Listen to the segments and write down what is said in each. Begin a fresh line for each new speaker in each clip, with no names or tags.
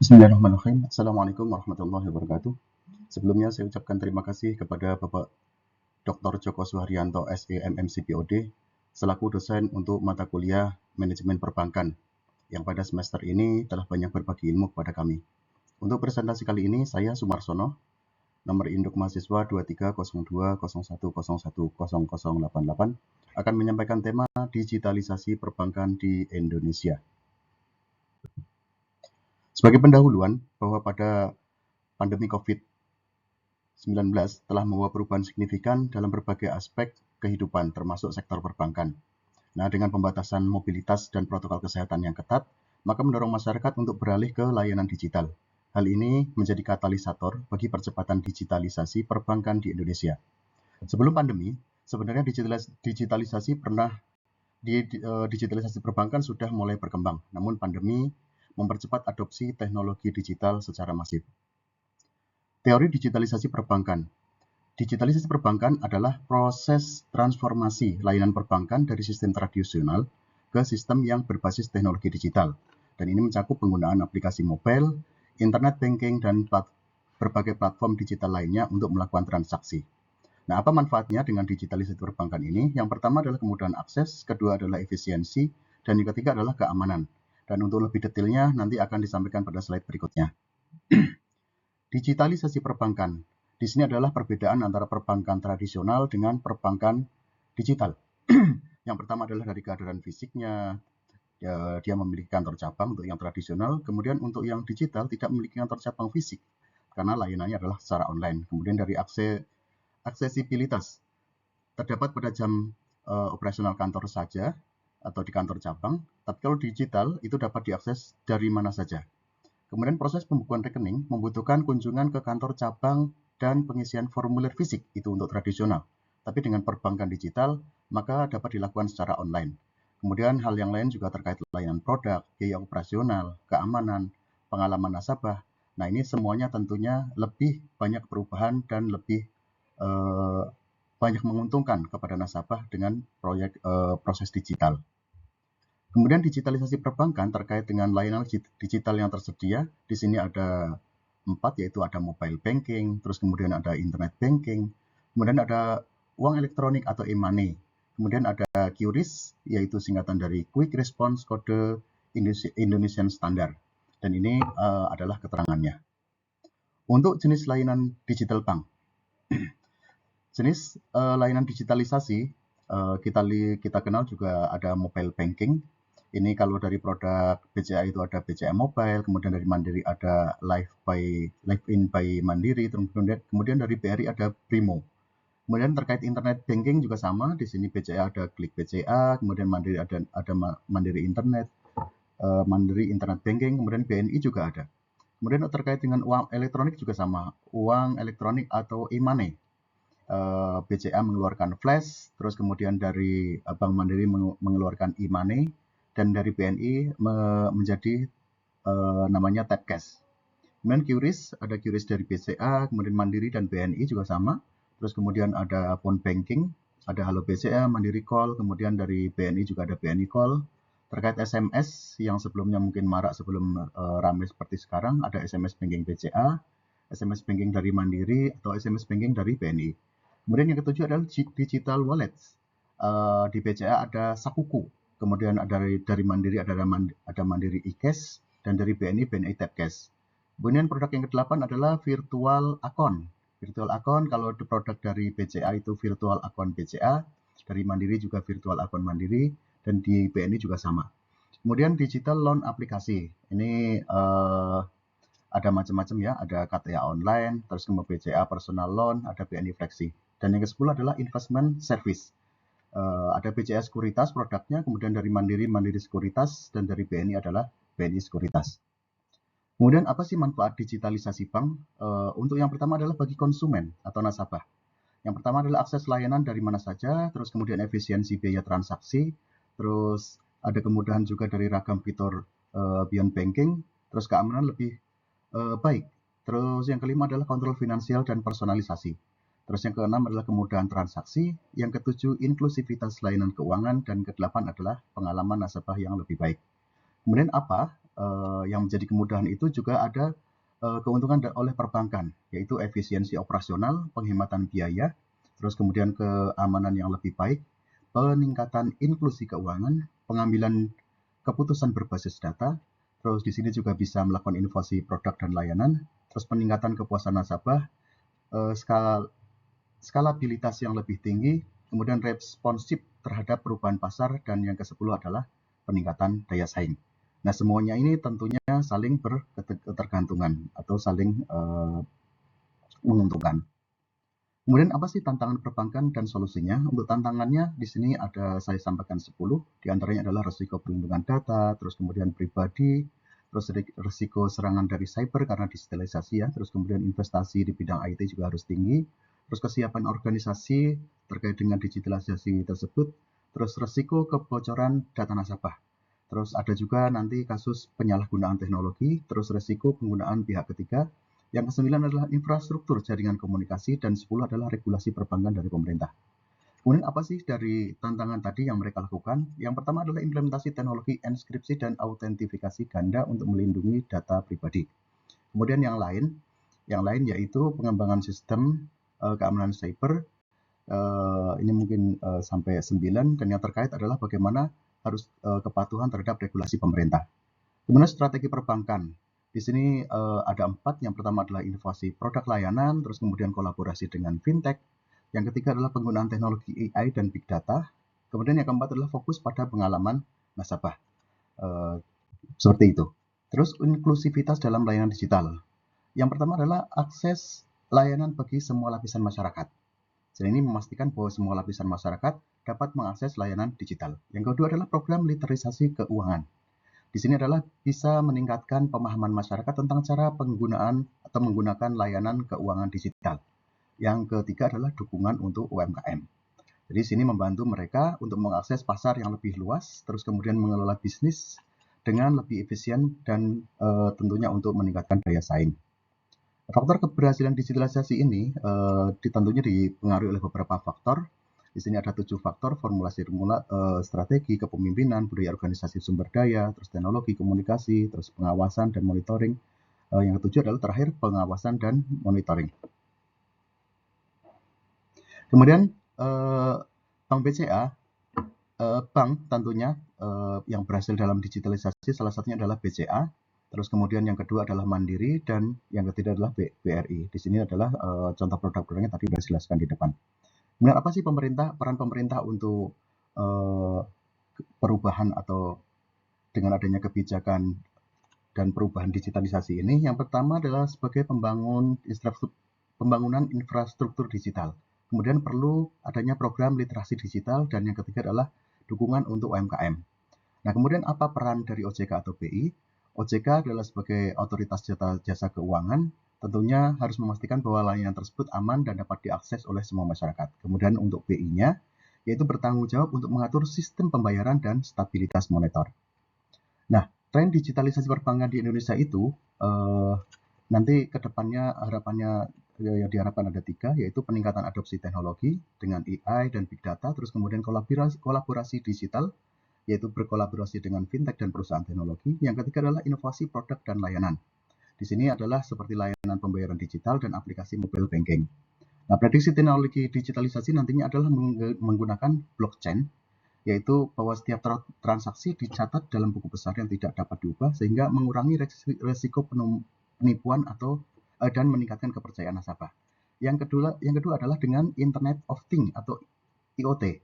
Bismillahirrahmanirrahim. Assalamualaikum warahmatullahi wabarakatuh. Sebelumnya saya ucapkan terima kasih kepada Bapak Dr. Joko Suharyanto SEMMCPOD selaku dosen untuk mata kuliah Manajemen Perbankan yang pada semester ini telah banyak berbagi ilmu kepada kami. Untuk presentasi kali ini saya Sumarsono, nomor induk mahasiswa 230201010088 akan menyampaikan tema digitalisasi perbankan di Indonesia. Sebagai pendahuluan bahwa pada pandemi COVID-19 telah membawa perubahan signifikan dalam berbagai aspek kehidupan termasuk sektor perbankan. Nah, dengan pembatasan mobilitas dan protokol kesehatan yang ketat, maka mendorong masyarakat untuk beralih ke layanan digital. Hal ini menjadi katalisator bagi percepatan digitalisasi perbankan di Indonesia. Sebelum pandemi, sebenarnya digitalisasi perbankan sudah mulai berkembang, namun pandemi mempercepat adopsi teknologi digital secara masif. Teori digitalisasi perbankan. Digitalisasi perbankan adalah proses transformasi layanan perbankan dari sistem tradisional ke sistem yang berbasis teknologi digital. Dan ini mencakup penggunaan aplikasi mobile, internet banking, dan berbagai platform digital lainnya untuk melakukan transaksi. Nah, apa manfaatnya dengan digitalisasi perbankan ini? Yang pertama adalah kemudahan akses, kedua adalah efisiensi, dan yang ketiga adalah keamanan. Dan untuk lebih detailnya nanti akan disampaikan pada slide berikutnya. Digitalisasi perbankan. Di sini adalah perbedaan antara perbankan tradisional dengan perbankan digital. Yang pertama adalah dari kehadiran fisiknya, dia memiliki kantor cabang untuk yang tradisional. Kemudian untuk yang digital tidak memiliki kantor cabang fisik karena layanannya adalah secara online. Kemudian dari aksesibilitas, terdapat pada jam operasional kantor saja atau di kantor cabang. Tapi kalau digital itu dapat diakses dari mana saja. Kemudian proses pembukuan rekening membutuhkan kunjungan ke kantor cabang dan pengisian formulir fisik, itu untuk tradisional. Tapi dengan perbankan digital, maka dapat dilakukan secara online. Kemudian hal yang lain juga terkait layanan produk, biaya operasional, keamanan, pengalaman nasabah. Nah, ini semuanya tentunya lebih banyak perubahan dan lebih banyak menguntungkan kepada nasabah dengan proses digital. Kemudian digitalisasi perbankan terkait dengan layanan digital yang tersedia. Di sini ada 4, yaitu ada mobile banking, terus kemudian ada internet banking, kemudian ada uang elektronik atau e-money, kemudian ada QRIS, yaitu singkatan dari Quick Response Kode Indonesian Standard. Dan ini adalah keterangannya. Untuk jenis layanan digital bank. Jenis layanan digitalisasi kita kenal juga ada mobile banking. Ini kalau dari produk BCA itu ada BCA Mobile, kemudian dari Mandiri ada Live In by Mandiri, kemudian dari BRI ada Primo. Kemudian terkait internet banking juga sama, di sini BCA ada Klik BCA, kemudian Mandiri ada Mandiri Internet, Mandiri Internet Banking, kemudian BNI juga ada. Kemudian terkait dengan uang elektronik juga sama, uang elektronik atau e-money. BCA mengeluarkan flash, terus kemudian dari Bank Mandiri mengeluarkan e-money, dan dari BNI menjadi namanya tap cash. Kemudian QRIS, ada QRIS dari BCA, kemudian Mandiri dan BNI juga sama. Terus kemudian ada phone banking, ada Halo BCA, Mandiri Call, kemudian dari BNI juga ada BNI Call. Terkait SMS yang sebelumnya mungkin marak sebelum ramai seperti sekarang, ada SMS banking BCA, SMS banking dari Mandiri, atau SMS banking dari BNI. Kemudian yang ketujuh adalah digital wallet. Di BCA ada Sakuku, kemudian dari Mandiri ada Mandiri eCash, dan dari BNI Tap Cash. Kemudian produk yang ke-8 adalah virtual account. Virtual account kalau produk dari BCA itu virtual account BCA, dari Mandiri juga virtual account Mandiri, dan di BNI juga sama. Kemudian digital loan aplikasi. Ini ada macam-macam ya, ada KTA online, terus kemudian BCA personal loan, ada BNI Flexi. Dan yang ke-10 adalah investment service. Ada BCA Sekuritas produknya, kemudian dari Mandiri Sekuritas, dan dari BNI adalah BNI Sekuritas. Kemudian apa sih manfaat digitalisasi bank? Untuk yang pertama adalah bagi konsumen atau nasabah. Yang pertama adalah akses layanan dari mana saja, terus kemudian efisiensi biaya transaksi, terus ada kemudahan juga dari ragam fitur beyond banking, terus keamanan lebih baik. Terus yang kelima adalah kontrol finansial dan personalisasi. Terus yang keenam adalah kemudahan transaksi, yang ketujuh inklusivitas layanan keuangan, dan kedelapan adalah pengalaman nasabah yang lebih baik. Kemudian apa yang menjadi kemudahan itu juga ada keuntungan oleh perbankan, yaitu efisiensi operasional, penghematan biaya, terus kemudian keamanan yang lebih baik, peningkatan inklusi keuangan, pengambilan keputusan berbasis data, terus di sini juga bisa melakukan inovasi produk dan layanan, terus peningkatan kepuasan nasabah, skalabilitas yang lebih tinggi, kemudian responsif terhadap perubahan pasar, dan yang ke-10 adalah peningkatan daya saing. Nah, semuanya ini tentunya saling berketergantungan atau saling menguntungkan. Kemudian apa sih tantangan perbankan dan solusinya? Untuk tantangannya di sini ada saya sampaikan 10, diantaranya adalah risiko perlindungan data, terus kemudian pribadi, terus risiko serangan dari cyber karena digitalisasi ya, terus kemudian investasi di bidang IT juga harus tinggi, terus kesiapan organisasi terkait dengan digitalisasi tersebut, terus risiko kebocoran data nasabah. Terus ada juga nanti kasus penyalahgunaan teknologi, terus risiko penggunaan pihak ketiga. Yang ke-9 adalah infrastruktur jaringan komunikasi, dan 10 adalah regulasi perbankan dari pemerintah. Kemudian apa sih dari tantangan tadi yang mereka lakukan? Yang pertama adalah implementasi teknologi enskripsi dan autentifikasi ganda untuk melindungi data pribadi. Kemudian yang lain yaitu pengembangan sistem keamanan cyber. Ini mungkin sampai 9, dan yang terkait adalah bagaimana harus kepatuhan terhadap regulasi pemerintah. Kemudian strategi perbankan. Di sini ada 4. Yang pertama adalah inovasi produk layanan, terus kemudian kolaborasi dengan fintech. Yang ketiga adalah penggunaan teknologi AI dan big data. Kemudian yang keempat adalah fokus pada pengalaman nasabah. Seperti itu. Terus inklusivitas dalam layanan digital. Yang pertama adalah akses layanan bagi semua lapisan masyarakat. Jadi ini memastikan bahwa semua lapisan masyarakat dapat mengakses layanan digital. Yang kedua adalah program literasi keuangan. Di sini adalah bisa meningkatkan pemahaman masyarakat tentang cara penggunaan atau menggunakan layanan keuangan digital. Yang ketiga adalah dukungan untuk UMKM. Jadi sini membantu mereka untuk mengakses pasar yang lebih luas, terus kemudian mengelola bisnis dengan lebih efisien dan tentunya untuk meningkatkan daya saing. Faktor keberhasilan digitalisasi ini tentunya dipengaruhi oleh beberapa faktor. Di sini ada 7 faktor: formulasi strategi, kepemimpinan, budaya organisasi sumber daya, terus teknologi komunikasi, terus pengawasan dan monitoring. Yang ketujuh adalah terakhir pengawasan dan monitoring. Kemudian Bank BCA, bank tentunya yang berhasil dalam digitalisasi salah satunya adalah BCA. Terus kemudian yang kedua adalah Mandiri, dan yang ketiga adalah BRI. Di sini adalah contoh produk-produknya tadi sudah dijelaskan di depan. Kemudian apa sih peran pemerintah untuk perubahan atau dengan adanya kebijakan dan perubahan digitalisasi ini? Yang pertama adalah sebagai pembangunan infrastruktur digital. Kemudian perlu adanya program literasi digital, dan yang ketiga adalah dukungan untuk UMKM. Nah, kemudian apa peran dari OJK atau BI? OJK adalah sebagai otoritas jasa keuangan, tentunya harus memastikan bahwa layanan tersebut aman dan dapat diakses oleh semua masyarakat. Kemudian untuk BI-nya, yaitu bertanggung jawab untuk mengatur sistem pembayaran dan stabilitas moneter. Nah, tren digitalisasi perbankan di Indonesia itu nanti ke depannya harapannya yang diharapkan ada 3, yaitu peningkatan adopsi teknologi dengan AI dan big data, terus kemudian kolaborasi digital, yaitu berkolaborasi dengan fintech dan perusahaan teknologi. Yang ketiga adalah inovasi produk dan layanan. Di sini adalah seperti layanan pembayaran digital dan aplikasi mobile banking. Nah, prediksi teknologi digitalisasi nantinya adalah menggunakan blockchain, yaitu bahwa setiap transaksi dicatat dalam buku besar yang tidak dapat diubah, sehingga mengurangi resiko penipuan dan meningkatkan kepercayaan nasabah. Yang kedua adalah dengan Internet of Things atau IoT,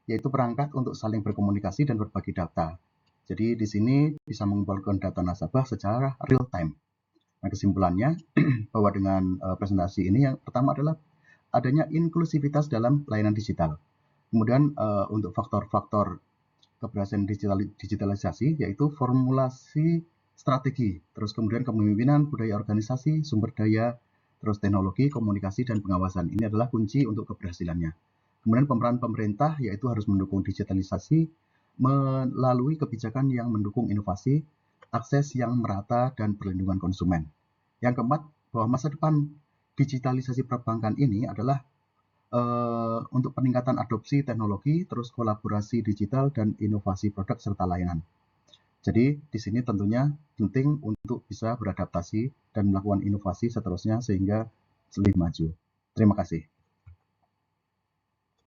yaitu perangkat untuk saling berkomunikasi dan berbagi data. Jadi di sini bisa mengumpulkan data nasabah secara real time. Nah, kesimpulannya bahwa dengan presentasi ini yang pertama adalah adanya inklusivitas dalam layanan digital. Kemudian untuk faktor-faktor keberhasilan digitalisasi yaitu formulasi strategi, terus kemudian kepemimpinan, budaya organisasi, sumber daya, terus teknologi, komunikasi, dan pengawasan. Ini adalah kunci untuk keberhasilannya. Kemudian pemeran pemerintah yaitu harus mendukung digitalisasi melalui kebijakan yang mendukung inovasi, akses yang merata, dan perlindungan konsumen. Yang keempat, bahwa masa depan digitalisasi perbankan ini adalah untuk peningkatan adopsi teknologi, terus kolaborasi digital, dan inovasi produk serta layanan. Jadi di sini tentunya penting untuk bisa beradaptasi dan melakukan inovasi seterusnya sehingga lebih maju. Terima kasih.